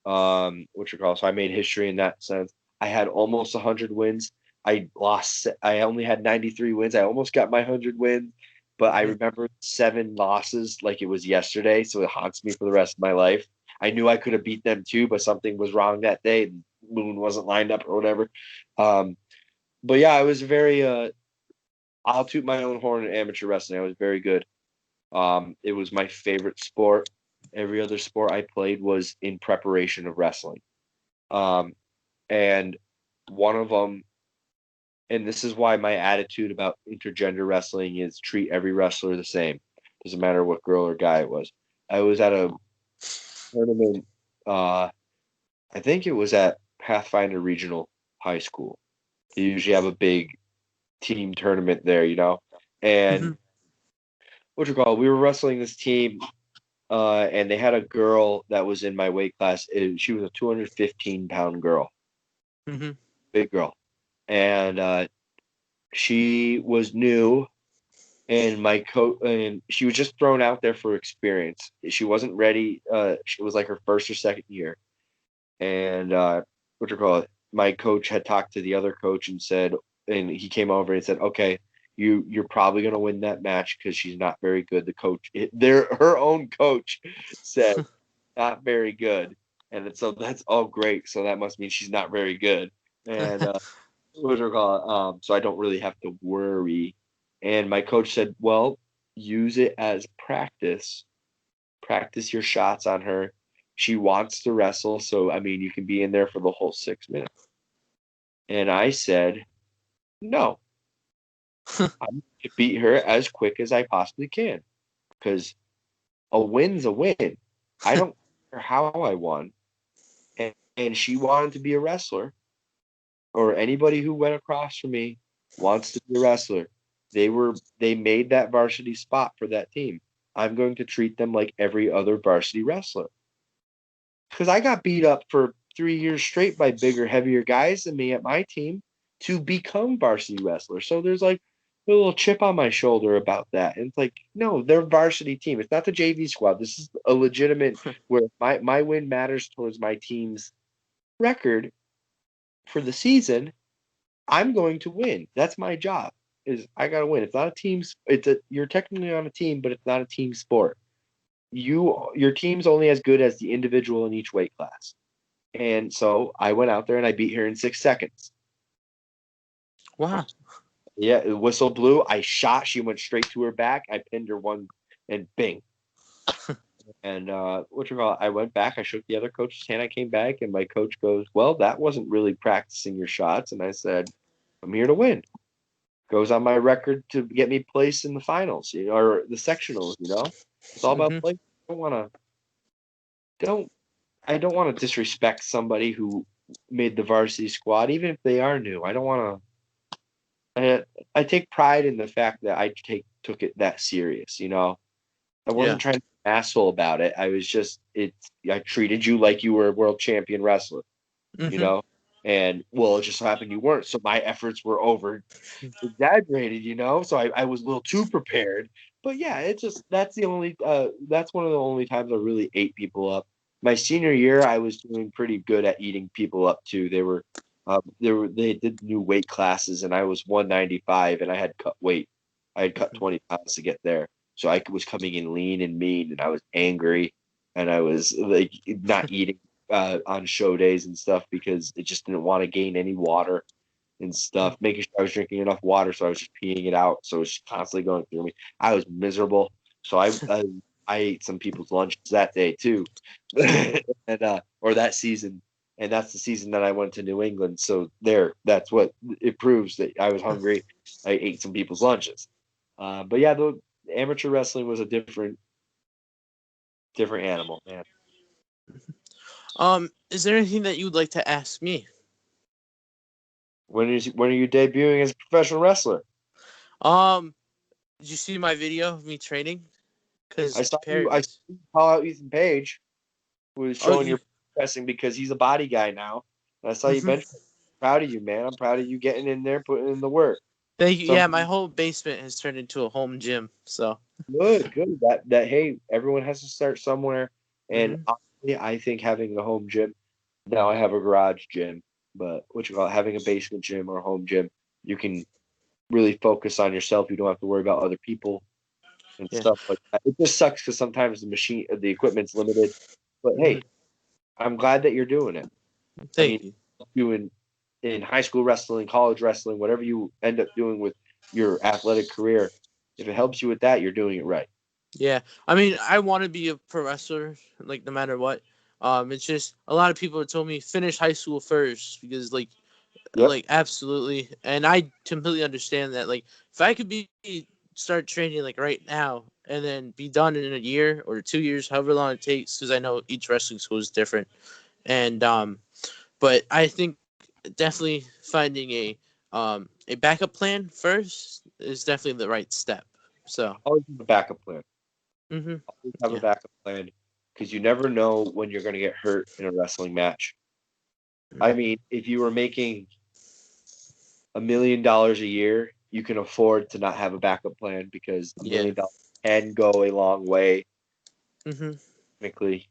What you call. So I made history in that sense. I had almost 100 wins. I lost. I only had 93 wins. I almost got my 100 wins, but I remember 7 losses like it was yesterday. So it haunts me for the rest of my life. I knew I could have beat them too, but something was wrong that day. The moon wasn't lined up or whatever. Um, but yeah, I was very. I'll toot my own horn in amateur wrestling. I was very good. It was my favorite sport. Every other sport I played was in preparation of wrestling. Um, and one of them, and this is why my attitude about intergender wrestling is treat every wrestler the same. Doesn't matter what girl or guy it was. I was at a tournament, I think it was at Pathfinder Regional High School. They usually have a big team tournament there, you know? And what you call it, we were wrestling this team, and they had a girl that was in my weight class. She was a 215-pound girl, Mm-hmm. big girl, and she was new, and my coach, and she was just thrown out there for experience. She wasn't ready. She was like her first or second year, and what you call it, my coach had talked to the other coach and said, and he came over and said, okay. You're probably gonna win that match because she's not very good. The coach, her own coach, said not very good, and so that's all great. So that must mean she's not very good. And what do call it? So I don't really have to worry. And my coach said, well, use it as practice. Practice your shots on her. She wants to wrestle, so I mean, you can be in there for the whole 6 minutes. And I said, no, I'm going to beat her as quick as I possibly can because a win's a win. I don't care how I won. And she wanted to be a wrestler, or anybody who went across from me wants to be a wrestler. They made that varsity spot for that team. I'm going to treat them like every other varsity wrestler. Because I got beat up for 3 years straight by bigger, heavier guys than me at my team to become varsity wrestler. So there's like a little chip on my shoulder about that. And it's like, no, they're varsity team. It's not the JV squad. This is a legitimate where my win matters towards my team's record for the season. I'm going to win. That's my job. Is I gotta win. It's not a team. You're technically on a team, but it's not a team sport. Your team's only as good as the individual in each weight class. And so I went out there and I beat her in 6 seconds. Wow. Yeah, the whistle blew. I shot. She went straight to her back. I pinned her one, and bing. And what you call it? I went back. I shook the other coach's hand. I came back, and my coach goes, "Well, that wasn't really practicing your shots." And I said, "I'm here to win." Goes on my record to get me placed in the finals, or the sectionals. It's all about play. Don't I don't want to disrespect somebody who made the varsity squad, even if they are new. I don't want to. I take pride in the fact that I took it that serious. I wasn't trying to be an asshole about it. I was just I treated you like you were a world champion wrestler. And well, it just so happened you weren't. So my efforts were over exaggerated. So I was a little too prepared. But yeah, it's just that's one of the only times I really ate people up. My senior year, I was doing pretty good at eating people up too. They did new weight classes, and I was 195, and I had cut weight. I had cut 20 pounds to get there, so I was coming in lean and mean, and I was angry, and I was like not eating on show days and stuff because it just didn't want to gain any water and stuff, making sure I was drinking enough water, so I was just peeing it out. So it was just constantly going through me. I was miserable. So I ate some people's lunches that day too, and or that season. and that's the season that I went to New England. So that's what it proves that I was hungry. I ate some people's lunches. But yeah, the amateur wrestling was a different animal, man. Is there anything that you would like to ask me? When are you debuting as a professional wrestler? Did you see my video of me training? I Because saw Perry you. I saw was. you call out Ethan Page, who was Oh, showing your pressing because he's a body guy now. And I saw you mhm. bench. Proud of you, man. I'm proud of you getting in there, putting in the work. Thank you. Some Yeah, my whole basement has turned into a home gym. So. good. That hey, everyone has to start somewhere. And Mhm. honestly, I think having a home gym. Now I have a garage gym, but what you call it, having a basement gym or a home gym, you can really focus on yourself. You don't have to worry about other people and Yeah. stuff like that. It just sucks because sometimes the equipment's limited. But Mhm. hey, I'm glad that you're doing it. I mean, Thank you. you in high school wrestling, college wrestling, whatever you end up doing with your athletic career, if it helps you with that, you're doing it right. Yeah, I mean, I want to be a pro wrestler, like no matter what. It's just a lot of people have told me finish high school first because, Yep. absolutely, and I completely understand that. Like, if I could be start training like right now and then be done in a year or 2 years, however long it takes, because I know each wrestling school is different, and but I think definitely finding a backup plan first is definitely the right step. So, Always have a backup plan. hmm Always have a yeah. backup plan because you never know when you're going to get hurt in a wrestling match. I mean, if you were making $1 million a year, you can afford to not have a backup plan because a Yeah. million dollars can go a long way. hmm Technically,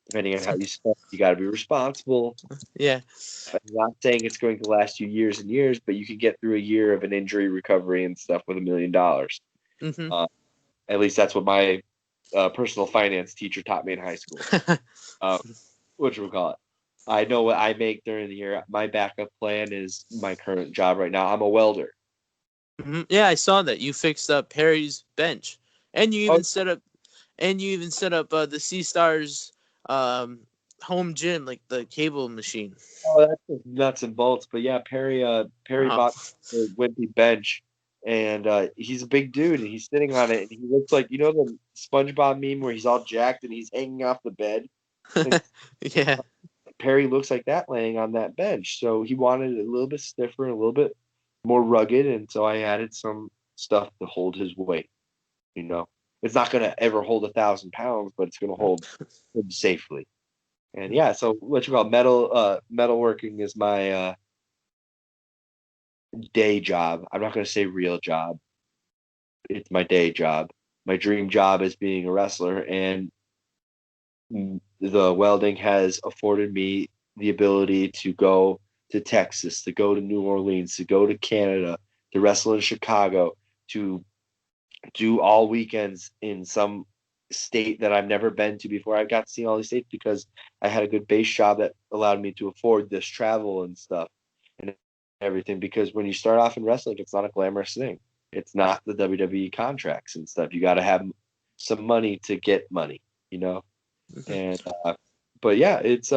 depending on how you spend, you got to be responsible. Yeah. I'm not saying it's going to last you years and years, but you can get through a year of an injury recovery and stuff with $1 million. hmm Uh, at least that's what my personal finance teacher taught me in high school. Uh, what we call it? I know what I make during the year. My backup plan is my current job right now. I'm a welder. Yeah, I saw that you fixed up Perry's bench, and you Oh, even set up, the Sea Stars um home gym, like the cable machine. oh, that's just nuts and bolts. But yeah, Perry Oh. bought the wimpy bench, and he's a big dude, and he's sitting on it, and he looks like the SpongeBob meme where he's all jacked and he's hanging off the bed. And Yeah. Perry looks like that laying on that bench. So he wanted it a little bit stiffer, a little bit more rugged, and so I added some stuff to hold his weight. You know, it's not gonna ever hold 1,000 pounds, but it's gonna hold him safely. And yeah, so what you call metalworking is my day job. I'm not gonna say real job. It's my day job. My dream job is being a wrestler, and the welding has afforded me the ability to go to Texas, to go to New Orleans, to go to Canada, to wrestle in Chicago, to do all weekends in some state that I've never been to before. I got to see all these states because I had a good base job that allowed me to afford this travel and stuff and everything. Because when you start off in wrestling, it's not a glamorous thing. It's not the WWE contracts and stuff. You got to have some money to get money, you know. Mhm. And but yeah, it's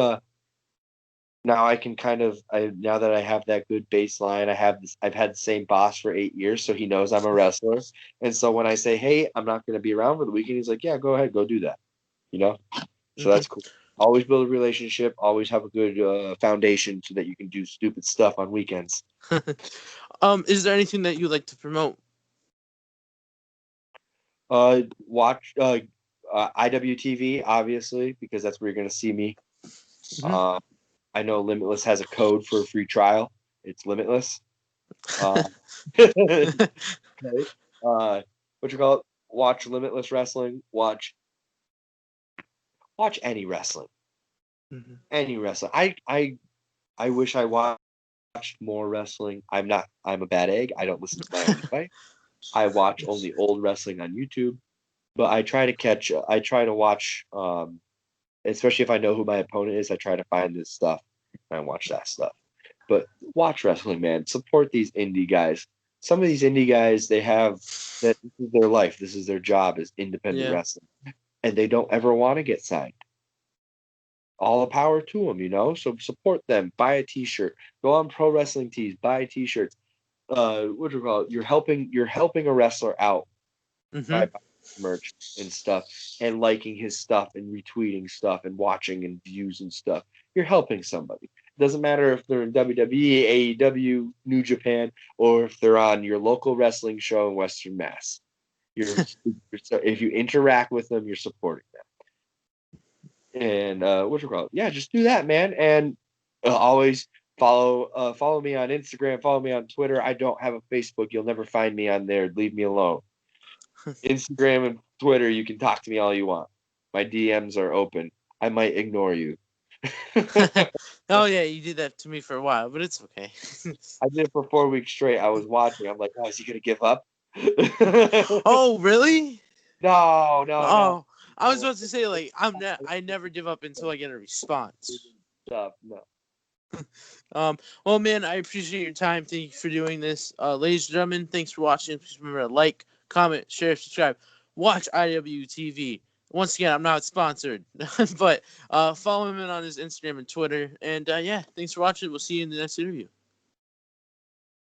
now I can kind of now that I have that good baseline, I've had the same boss for 8 years, so he knows I'm a wrestler. And so when I say, hey, I'm not going to be around for the weekend, he's like, yeah, go ahead, go do that. You know, so Mhm. that's cool. Always build a relationship. Always have a good foundation so that you can do stupid stuff on weekends. Is there anything that you like to promote? Watch IWTV obviously because that's where you're going to see me. Mhm. Uh, I know Limitless has a code for a free trial. It's Limitless. Uh, okay. What you call it? Watch Limitless Wrestling. Watch any wrestling. Mhm. Any wrestling. I wish I watched more wrestling. I'm a bad egg. I don't listen to my own advice. I watch only old wrestling on YouTube, but I try to watch especially if I know who my opponent is, I try to find this stuff and watch that stuff. But watch wrestling, man. Support these indie guys. Some of these indie guys, they have that this is their life, this is their job is independent Yeah. wrestling, and they don't ever want to get signed. all the power to them, So support them. Buy a T-shirt. Go on Pro Wrestling Tees. Buy T-shirts. What do you call it? You're helping a wrestler out Mm-hmm. by buying merch and stuff, and liking his stuff and retweeting stuff and watching and views and stuff. You're helping somebody. It doesn't matter if they're in WWE, AEW, New Japan, or if they're on your local wrestling show in Western Mass. If you interact with them, you're supporting them. And what you call it? Yeah, just do that, man. And always follow me on Instagram, follow me on Twitter. I don't have a Facebook. You'll never find me on there. Leave me alone. Instagram and Twitter, you can talk to me all you want. My DMs are open. I might ignore you. Oh yeah, you did that to me for a while, but it's okay. I did it for 4 weeks straight. I was watching. I'm like, oh, is he gonna give up? Oh really? No. Oh, I was about to say like I never give up until I get a response. Stuff. No. Well, man, I appreciate your time. Thank you for doing this. Ladies and gentlemen, thanks for watching. Please remember to like, comment, share, subscribe. Watch IWTV. Once again, I'm not sponsored, but follow him on his Instagram and Twitter. And yeah, thanks for watching. We'll see you in the next interview.